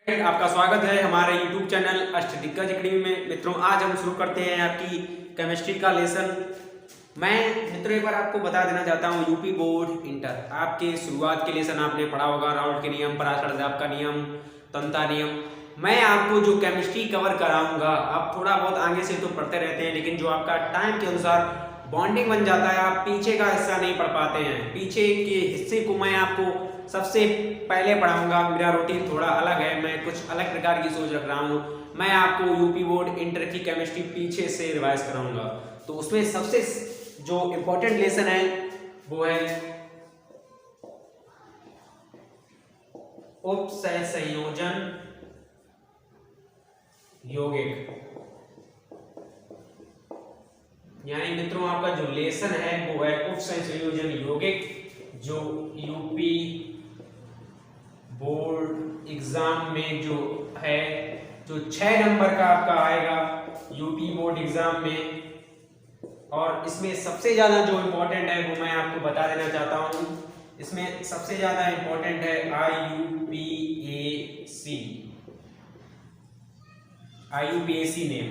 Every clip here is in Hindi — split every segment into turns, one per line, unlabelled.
आपका स्वागत है हमारे YouTube चैनल अष्टदिग्गज अकेडमी में। मित्रों, आज हम शुरू करते हैं आपकी केमिस्ट्री का लेसन। मैं मित्रों एक बार आपको बता देना चाहता हूँ, यूपी बोर्ड इंटर आपके शुरुआत के लेसन आपने पढ़ा होगा, राउल्ट के नियम, पराशर का नियम, तन्यता नियम। मैं आपको जो केमिस्ट्री कवर कराऊंगा, आप थोड़ा बहुत आगे से तो पढ़ते रहते हैं, लेकिन जो आपका टाइम के अनुसार बॉन्डिंग बन जाता है, आप पीछे का हिस्सा नहीं पढ़ पाते हैं। पीछे के हिस्से को मैं आपको सबसे पहले पढ़ाऊंगा। मेरा रूटीन थोड़ा अलग है, मैं कुछ अलग प्रकार की सोच रख रहा हूँ। मैं आपको यूपी बोर्ड इंटर की केमिस्ट्री पीछे से रिवाइज कराऊंगा। तो उसमें सबसे जो इम्पोर्टेंट लेसन है वो है उपसंयोजन यौगिक। यानी मित्रों आपका जो लेसन है वो है उपसंयोजन यौगिक, जो यूपी बोर्ड एग्जाम में जो है, जो 6 नंबर का आपका आएगा यूपी बोर्ड एग्जाम में। और इसमें सबसे ज्यादा जो इम्पोर्टेंट है वो मैं आपको बता देना चाहता हूं। इसमें सबसे ज्यादा इम्पोर्टेंट है IUPAC, IUPAC नेम।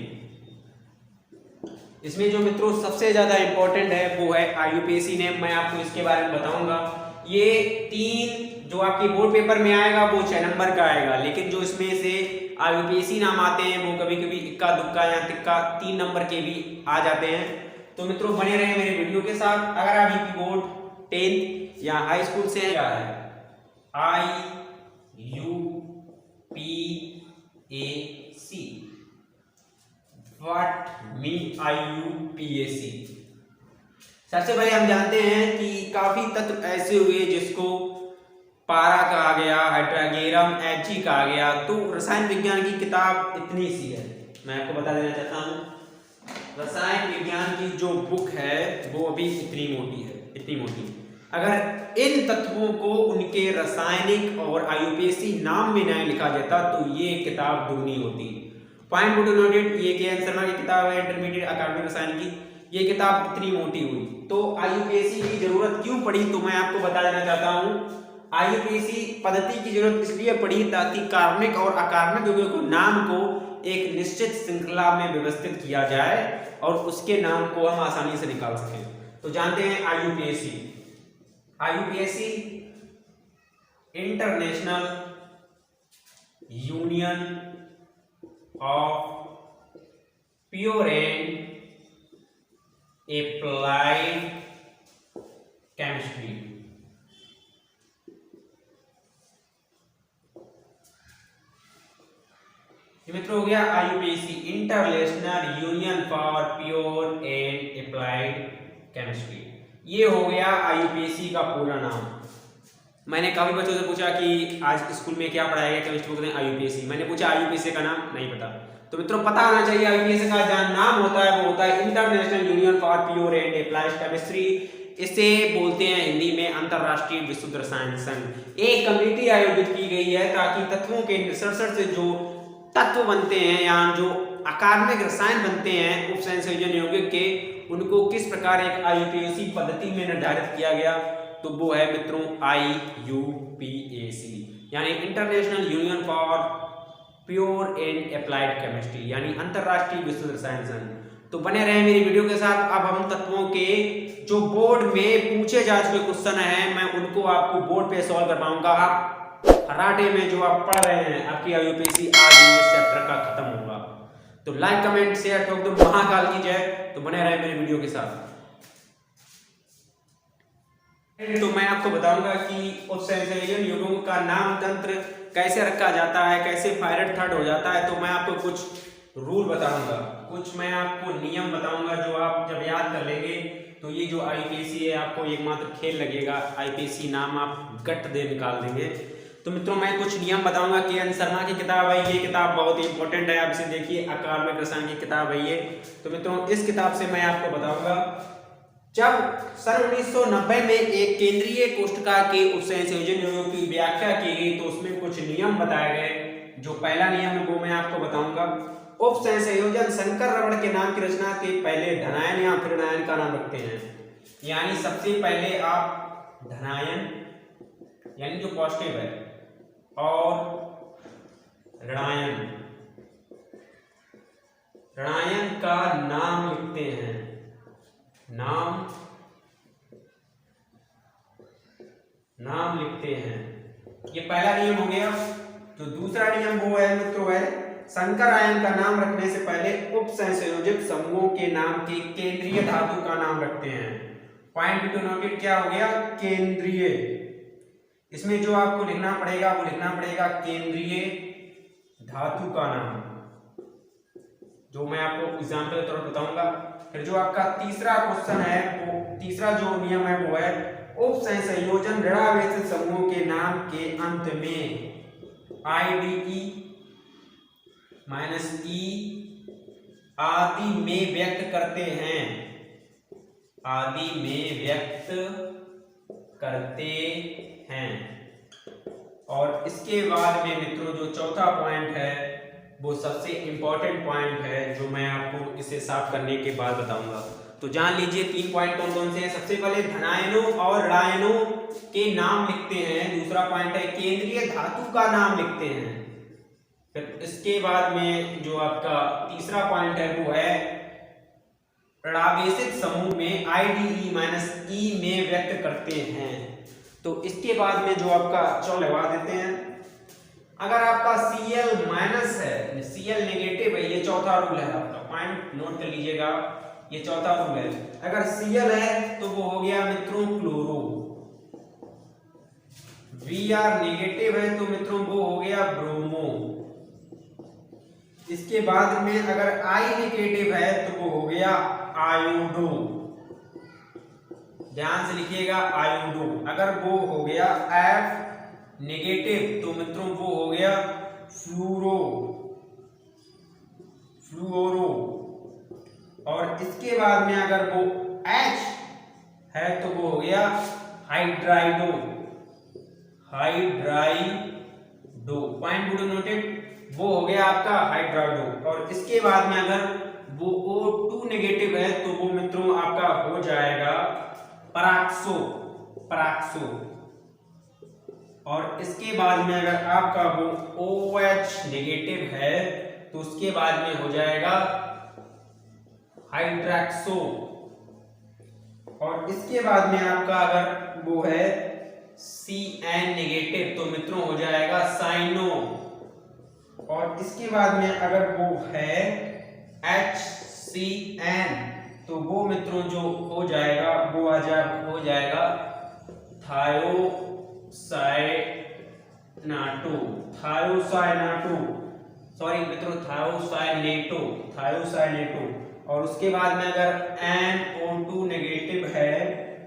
इसमें जो मित्रों सबसे ज्यादा इम्पोर्टेंट है वो है IUPAC नेम। मैं आपको इसके बारे में बताऊंगा। ये 3 जो आपके बोर्ड पेपर में आएगा वो 6 नंबर का आएगा, लेकिन जो इसमें से IUPAC नाम आते हैं वो कभी कभी इक्का दुक्का या तिक्का 3 नंबर के भी आ जाते हैं। तो मित्रों बने रहे मेरे वीडियो के साथ। अगर आप यूपी बोर्ड 10 या हाई स्कूल से क्या है IUPAC, व्हाट मीन IUPAC। सबसे पहले हम जानते हैं कि काफी तत्व ऐसे हुए जिसको पारा कहा गया, हाइड्रोगेरम Hg कहा गया। तो रसायन विज्ञान की किताब इतनी सी है, मैं आपको बता देना चाहता हूँ। रसायन विज्ञान की जो बुक है वो अभी इतनी मोटी है, इतनी मोटी। अगर इन तत्वों को उनके रासायनिक और IUPAC नाम में नहीं लिखा जाता तो ये किताब दुगनी होती। पॉइंट टू नोटेड, ये के एन शर्मा की किताब है, इंटरमीडिएट अकादमिक रसायन की। ये किताब इतनी मोटी हुई तो IUPAC की जरूरत क्यों पड़ी, तो मैं आपको बता देना चाहता हूँ। IUPAC पद्धति की जरूरत इसलिए पड़ी ताकि कार्बनिक और अकार्बनिक यौगिकों को नाम को एक निश्चित श्रृंखला में व्यवस्थित किया जाए और उसके नाम को हम आसानी से निकाल सकें। तो जानते हैं IUPAC international union of pure and applied chemistry. मित्रों हो गया IUPAC international union for pure and applied chemistry. ये हो गया IUPAC का पूरा नाम। मैंने काफी बच्चों से पूछा कि आज स्कूल में क्या पढ़ाया गया केमिस्ट्री को, IUPAC। मैंने पूछा IUPAC का नाम नहीं पता, तो मित्रों पता होना चाहिए। IUPAC का जो नाम होता है वो होता है international union for pure and applied chemistry. इसे बोलते हैं हिंदी में अंतरराष्ट्रीय विशुद्ध रसायन संघ। एक कमेटी आयोजित की गई है ताकि तत्वों के निसर्षण से जो तत्व बनते हैं या जो अकार्बनिक रसायन बनते हैं उपसंयोजन यौगिक के, उनको किस प्रकार एक IUPAC पद्धति में निर्धारित किया गया, तो वो है मित्रों IUPAC, यानी international union for pure and applied chemistry, यानी अंतरराष्ट्रीय विशुद्ध रसायन संघ। तो बने रहे मेरी वीडियो के साथ। अब हम तत्वों के जो बोर्ड में पूछे जा चुके क्वेश्चन है, मैं उनको आपको बोर्ड पे सॉल्व कर पाऊंगा। आप कराटे में जो आप पढ़ रहे हैं, आपकी IUPAC आज इस चैप्टर का खत्म होगा। तो लाइक कमेंट शेयर ठोक दो, महाकाल की जय। तो बने रहे मेरे वीडियो के साथ। तो मैं आपको बताऊंगा कि उपसंयोजन यौगिकों का नाम तंत्र कैसे रखा जाता है, कैसे फायरेट थर्ड हो जाता है। तो मैं आपको कुछ रूल बताऊंगा, कुछ मैं आपको नियम बताऊंगा जो आप जब याद कर लेंगे तो ये जो IUPAC है आपको एकमात्र खेल लगेगा। IUPAC नाम आप गट दे निकाल देंगे। तो मित्रों मैं कुछ नियम बताऊंगा। के एन शर्मा की किताब है, ये किताब बहुत ही इंपॉर्टेंट है, आप इसे देखिए। अकार्बनिक रसायन की किताब है ये। तो मित्रों इस किताब से मैं आपको बताऊंगा, जब सन 1990 में एक केंद्रीय कोष्ठका के उपसंयोजन यौगिकों की व्याख्या की गई तो उसमें कुछ नियम बताए गए। जो पहला नियम है वो मैं आपको बताऊंगा। उपसंयोजन शंकर रबड़ के नाम की रचना के पहले धनायन या फिर ऋणायन का नाम रखते हैं। यानी सबसे पहले आप धनायन यानी जो पॉजिटिव है और ऋणायन, ऋणायन का नाम लिखते हैं, नाम लिखते हैं। ये पहला नियम हो गया। तो दूसरा नियम वो है मित्रों है संकर आयन का नाम रखने से पहले उप संयोजित समूहों के नाम के केंद्रीय धातु का नाम रखते हैं। पॉइंट टू नोटेड क्या हो गया, केंद्रीय। इसमें जो आपको लिखना पड़ेगा वो लिखना पड़ेगा केंद्रीय धातु का नाम, जो मैं आपको एग्जाम्पल के तौर पर बताऊंगा। फिर जो आपका तीसरा क्वेश्चन है वो तीसरा जो नियम है वो है उप संयोजन ऋणावेशित समूहों के नाम के अंत में IDE -E आदि में व्यक्त करते हैं, आदि में व्यक्त करते हैं। और इसके बाद में मित्रों जो चौथा पॉइंट है वो सबसे इंपॉर्टेंट पॉइंट है, जो मैं आपको इसे साफ करने के बाद बताऊंगा। तो जान लीजिए 3 पॉइंट कौन कौन से हैं। सबसे पहले धनायनों और ऋणायनों के नाम लिखते हैं। दूसरा पॉइंट है केंद्रीय धातु का नाम लिखते हैं। फिर इसके बाद में जो आपका तीसरा पॉइंट है वो है ऋणावेशित समूह में IDE -E में व्यक्त करते हैं। तो इसके बाद में जो आपका चलो लगा देते हैं, अगर आपका Cl माइनस है, Cl नेगेटिव है, ये चौथा रूल है आपका, पॉइंट नोट कर लीजिएगा, ये चौथा रूल है। अगर Cl है तो वो हो गया मित्रों क्लोरो, Br नेगेटिव है तो मित्रों वो हो गया ब्रोमो। इसके बाद में अगर I नेगेटिव है तो वो हो गया आयोडो, ध्यान से लिखिएगा आयोडो। अगर वो हो गया F नेगेटिव तो मित्रों वो हो गया फ्लूरो, फ्लूओरो। और इसके बाद में अगर वो H है तो वो हो गया हाइड्राइडो, हाइड्राइडो। पॉइंट गुड नोटेड, वो हो गया आपका हाइड्राइडो। और इसके बाद में अगर वो O2 नेगेटिव है तो वो मित्रों आपका हो जाएगा पराक्सो, पराक्सो। और इसके बाद में अगर आपका वो OH नेगेटिव है तो उसके बाद में हो जाएगा हाइड्रैक्सो। और इसके बाद में आपका अगर वो है Cn नेगेटिव तो मित्रों हो जाएगा साइनो। और इसके बाद में अगर वो है HCN तो वो मित्रों जो हो जाएगा वो हो जाएगा थायोसाइनाटो, थायोसाइनाटो, सॉरी मित्रों थायोसाइनेटो, थायोसाइनेटो। और उसके बाद में अगर NO2 नेगेटिव है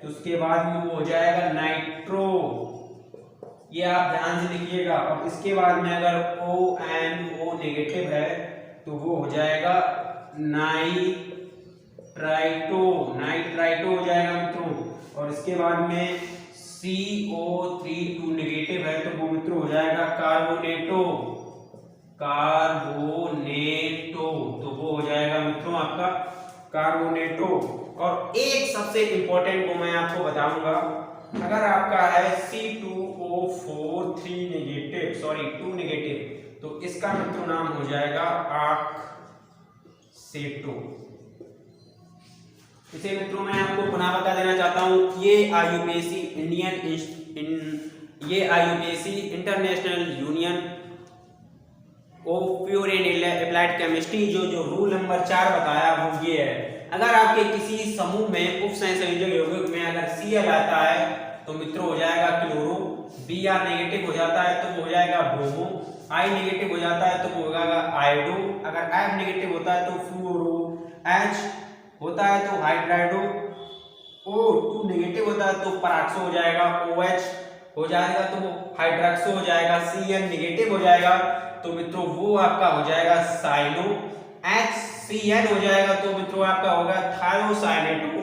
तो उसके बाद में वो हो जाएगा नाइट्रो, ये आप ध्यान से लिखिएगा। और इसके बाद में अगर ONO नेगेटिव है तो वो हो जाएगा नाइट्राइटो, नाइट्राइटो हो जाएगा मित्रों। और इसके बाद में CO3 नेगेटिव है तो वो मित्रों हो जाएगा कार्बोनेटो, कार्बोनेटो। तो वो हो जाएगा मित्रों आपका कार्बोनेटो। और एक सबसे इंपॉर्टेंट को मैं आपको बताऊंगा, अगर आपका है C2O4 3 नेगेटिव, सॉरी 2 नेगेटिव, तो इसका मित्रों नाम हो जाएगा ऑक्सीटो। इसे मित्रों मैं आपको पुनः बता देना चाहता हूं, ये IUPAC international union of pure and applied chemistry जो रूल नंबर 4 बताया वो ये है, अगर आपके किसी समूह में उप संयोजक यौगिक में अगर Cl आता है तो मित्रों हो जाएगा क्लोरो, Br नेगेटिव हो जाता है तो वो हो जाएगा ब्रोमो, I नेगेटिव हो जाता है तो वो हो जाएगा आयोडो, अगर F नेगेटिव होता है तो फ्लूरो, H होता है तो हाइड्राइडो, O2 नेगेटिव होता है तो पराक्सो हो जाएगा, OH हो जाएगा तो वो हाइड्रॉक्सो हो जाएगा, Cn नेगेटिव हो जाएगा तो मित्रों वो आपका हो जाएगा साइनो, HCN हो जाएगा तो मित्रों आपका होगा थायोसाइनेटो,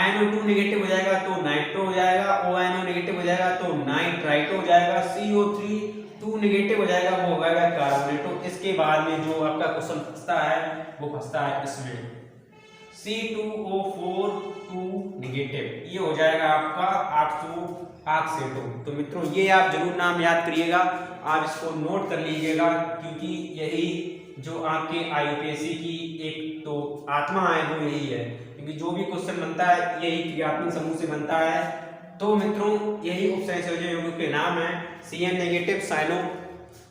NO2 नेगेटिव हो जाएगा तो नाइट्रो हो जाएगा, ONO नेगेटिव हो जाएगा तो नाइट्राइटो हो जाएगा, CO3 2 नेगेटिव हो जाएगा वो हो जाएगा कार्बोनेटो। इसके बाद में जो आपका क्वेश्चन फंसता है वो फंसता है इसमें C2O4 2 नेगेटिव, ये हो जाएगा आपका ऑक्सीटो। तो मित्रों ये आप जरूर नाम याद करिएगा, आप इसको नोट कर लीजिएगा, क्योंकि यही जो आपके IUPAC की एक तो आत्मा है वो यही है, क्योंकि जो भी क्वेश्चन बनता है यही क्रियात्मक समूह से बनता है। तो मित्रों यही उपसंयोजन यौगिकों के नाम है CN नेगेटिव साइनो।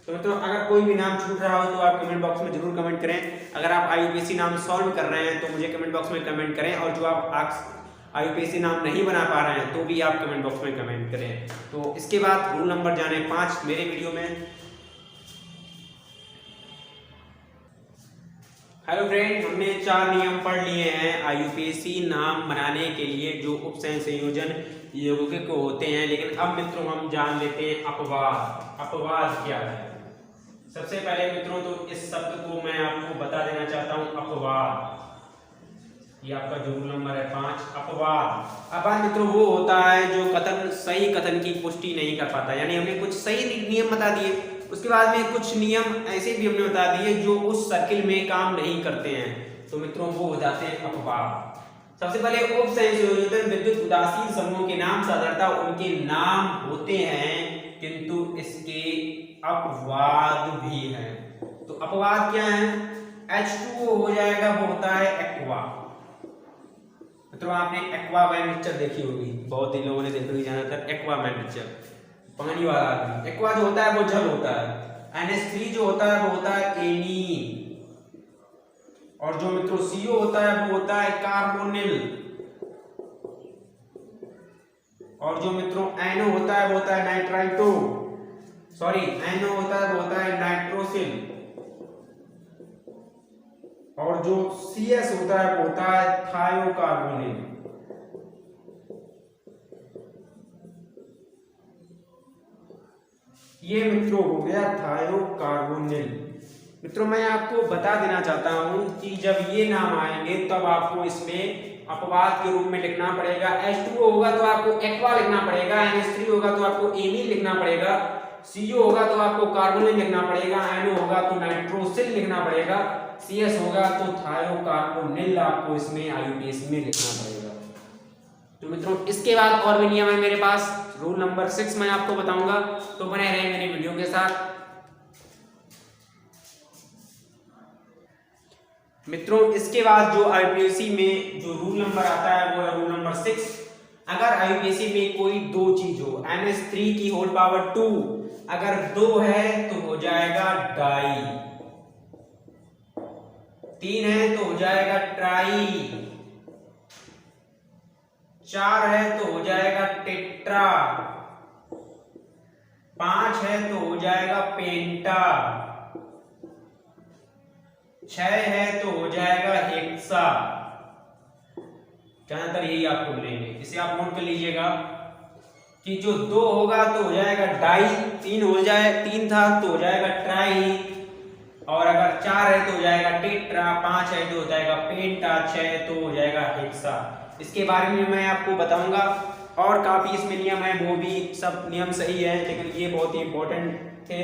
तो मित्रों अगर कोई भी नाम छूट रहा हो तो आप कमेंट बॉक्स में जरूर कमेंट करें। अगर आप IUPAC नाम सॉल्व कर रहे हैं तो मुझे कमेंट बॉक्स में कमेंट करें, और जो आप IUPAC नाम नहीं बना पा रहे हैं तो भी आप कमेंट बॉक्स में कमेंट करें। तो इसके बाद रूल नंबर जाने 5 मेरे वीडियो में। हेलो फ्रेंड, हमने 4 नियम पढ़ लिए हैं IUPAC नाम बनाने के लिए जो उपसंयोजन यौगिक को होते हैं। लेकिन अब मित्रों हम जान लेते हैं अपवाद। अपवाद क्या है? सबसे पहले मित्रों तो इस शब्द को मैं आपको बता देना चाहता हूं, अपवाद। ये आपका जो रूल नंबर है 5, अपवाद। अपवाद मित्रों वो होता है जो कथन सही कथन की पुष्टि नहीं कर पाता, यानी हमने कुछ सही नियम बता दिए, उसके बाद में कुछ नियम ऐसे भी हमने बता दिए जो उस सर्किल में काम नहीं करते हैं, तो मित्रों वो हो जाते हैं अपवाद। सबसे पहले उपसंयोजन विद्युत उदासीन समूह के नाम साधारणतः उनके नाम होते हैं, किंतु इसके अपवाद भी हैं। तो अपवाद क्या है? H2O हो जाएगा, वो होता है एक्वा। मित्रों आपने एक्वा मैन पिक्चर देखी होगी, बहुत ही लोगों ने देखी होगी ज्यादातर एक्वा मैन पिक्चर, पानी वाला आदमी। एक्वा जो होता है वो जल होता है। NH3 जो होता है वो होता है एनीन, और जो मित्रों CO होता है वो होता है कार्बोनिल, और जो मित्रों NO होता है वो होता है नाइट्राइटो, सॉरी NO होता है वो होता है नाइट्रोसिल, और जो CS होता है वो होता है थायोकार्बोनिल। ये मित्रों हो गया थायोकार्बोनिल। मित्रों मैं आपको बता देना चाहता हूं कि जब ये नाम आएंगे तब आपको इसमें अपवाद के रूप में लिखना पड़ेगा। H2O होगा तो आपको एक्वा लिखना पड़ेगा, NH3 होगा तो आपको एमीन लिखना पड़ेगा, CO होगा तो आपको कार्बोनिल लिखना पड़ेगा, NO होगा तो नाइट्रोसिल लिखना पड़ेगा, CS होगा तो थायोकार्बोनिल आपको इसमें IUPAC में लिखना पड़ेगा। तो मित्रों इसके बाद और भी नियम है मेरे पास, रूल नंबर 6 मैं आपको बताऊंगा, तो बने रहे मेरे वीडियो के साथ। मित्रों इसके बाद जो IUPAC में जो रूल नंबर आता है वो है रूल नंबर 6। अगर IUPAC में कोई दो चीज हो, NH3 की होल पावर 2 अगर 2 है तो हो जाएगा डाई, 3 है तो हो जाएगा ट्राई, 4 है तो हो जाएगा टेट्रा, 5 है तो हो जाएगा पेंटा, 6 है तो हो जाएगा हेक्सा। ज्यादातर यही आपको मिलेंगे, इसे आप नोट कर लीजिएगा कि जो 2 होगा तो हो जाएगा डाई, 3 था तो हो जाएगा ट्राई, और अगर 4 है तो हो जाएगा टेट्रा, 5 है तो हो जाएगा पेंटा, 6 है तो हो जाएगा हेक्सा। इसके बारे में मैं आपको बताऊंगा, और काफी इसमें नियम है, वो भी सब नियम सही है, लेकिन ये बहुत ही इंपॉर्टेंट थे।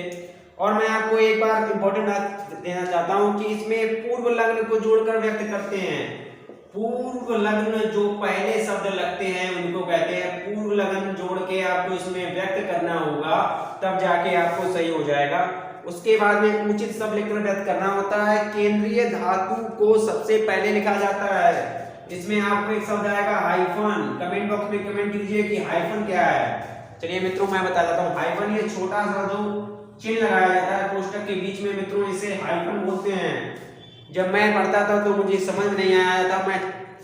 और मैं आपको एक बार इंपॉर्टेंट बात देना चाहता हूं कि इसमें पूर्व लग्न को जोड़कर व्यक्त करते हैं। पूर्व लग्न जो पहले शब्द लगते हैं उनको कहते हैं पूर्व लग्न, जोड़ के आपको इसमें व्यक्त करना होगा, तब जाके आपको सही हो जाएगा। उसके बाद में उचित शब्द लिखकर व्यक्त करना होता है। केंद्रीय धातु को सबसे पहले लिखा जाता है, इसमें आपको एक शब्द आएगा हाइफन। कमेंट बॉक्स में कमेंट कीजिए कि हाइफन क्या है। चलिए मित्रों मैं बता देता हूँ, हाइफन ये छोटा सा जो चिन्ह लगाया जाता है कोष्टक के बीच में, मित्रों इसे हाइफन बोलते हैं। जब मैं पढ़ता था तो मुझे समझ में नहीं आया था, मैं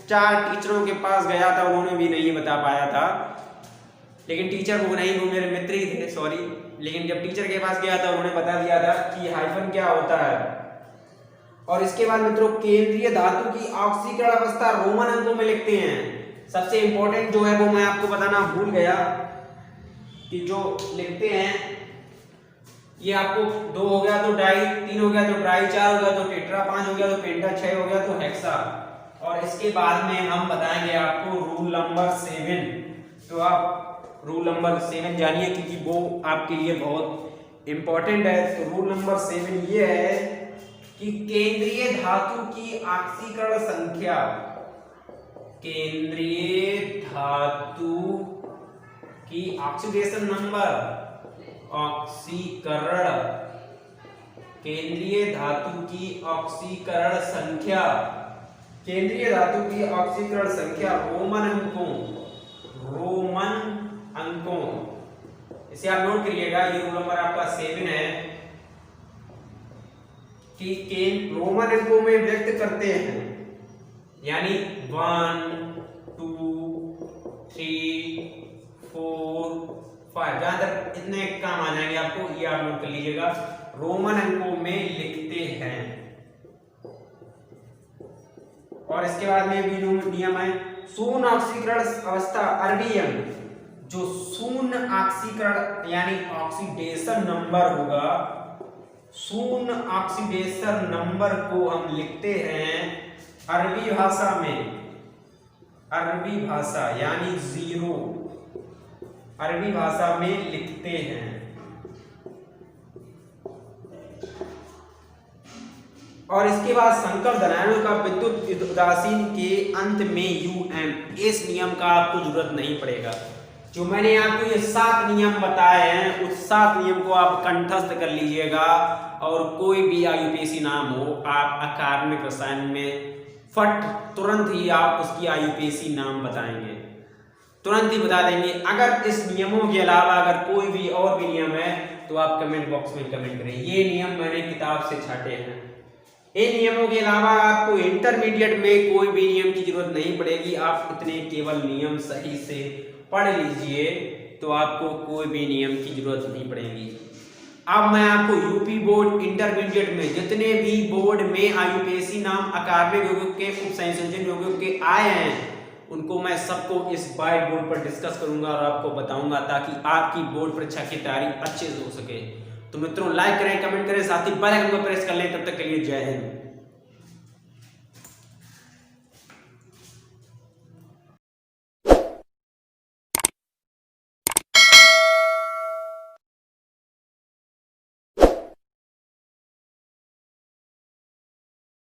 4 टीचरों के पास गया था, उन्होंने भी नहीं बता पाया था, लेकिन टीचर वो नहीं, वो मेरे मित्र ही थे, सॉरी। लेकिन जब टीचर के पास गया था उन्होंने बता दिया था कि हाइफन क्या होता है। और इसके बाद मित्रों केंद्रीय धातु की ऑक्सीकरण अवस्था रोमन अंकों में लिखते हैं। सबसे इंपॉर्टेंट जो है वो मैं आपको बताना भूल गया कि जो लिखते हैं ये आपको 2 हो गया तो डाई, 3 हो गया तो ट्राई, 4 हो गया तो टेट्रा, 5 हो गया तो पेंटा, 6 हो गया तो हेक्सा। और इसके बाद में हम बताएंगे आपको रूल नंबर 7। तो आप रूल नंबर 7 जानिए क्योंकि वो आपके लिए बहुत इंपॉर्टेंट है। तो रूल नंबर 7 ये है कि केंद्रीय धातु की ऑक्सीकरण संख्या, केंद्रीय धातु कि ऑक्सीडेशन नंबर, ऑक्सीकरण, केंद्रीय धातु की ऑक्सीकरण संख्या, केंद्रीय धातु की ऑक्सीकरण संख्या रोमन अंकों, इसे आप नोट करिएगा, ये रूल नंबर आपका 7 है कि रोमन अंकों में व्यक्त करते हैं, यानी 1 2 3 4 5, जहां तक इतने काम आ जाएंगे आपको, ये आप नोट कर लीजिएगा, रोमन अंकों में लिखते हैं। और इसके बाद में भी जो नियम है, शून्य ऑक्सीकरण अवस्था, अरबी अंक, जो शून्य ऑक्सीकरण यानी ऑक्सीडेशन नंबर होगा, शून्य ऑक्सीडेशन नंबर को हम लिखते हैं अरबी भाषा में, अरबी भाषा यानी 0, अरबी भाषा में लिखते हैं। और इसके बाद संकर धनायनों का विद्युत उदासीन के अंत में UM, इस नियम का आपको जरूरत नहीं पड़ेगा। जो मैंने आपको ये 7 नियम बताए हैं, उस 7 नियम को आप कंठस्थ कर लीजिएगा, और कोई भी IUPAC नाम हो, आप अकादमिक रसायन में फट तुरंत ही आप उसकी IUPAC नाम बताएंगे, तुरंत ही बता देंगे। अगर इस नियमों के अलावा अगर कोई भी और भी नियम है तो आप कमेंट बॉक्स में कमेंट करें। ये नियम मैंने किताब से छाटे हैं। इन नियमों के अलावा आपको इंटरमीडिएट में कोई भी नियम की जरूरत नहीं पड़ेगी, आप इतने केवल नियम सही से पढ़ लीजिए तो आपको कोई भी नियम की जरूरत नहीं पड़ेगी। अब मैं आपको यूपी बोर्ड इंटरमीडिएट में जितने भी बोर्ड में IUPAC नाम अकादमिक यौगिक के, उप संयोजन यौगिक के आए हैं, उनको मैं सबको इस व्हाइट बोर्ड पर डिस्कस करूंगा और आपको बताऊंगा, ताकि आपकी बोर्ड परीक्षा की तैयारी अच्छे से हो सके। तो मित्रों, लाइक करें, कमेंट करें, साथ ही बेल आइकन को प्रेस कर लें। तब तक के लिए जय हिंद।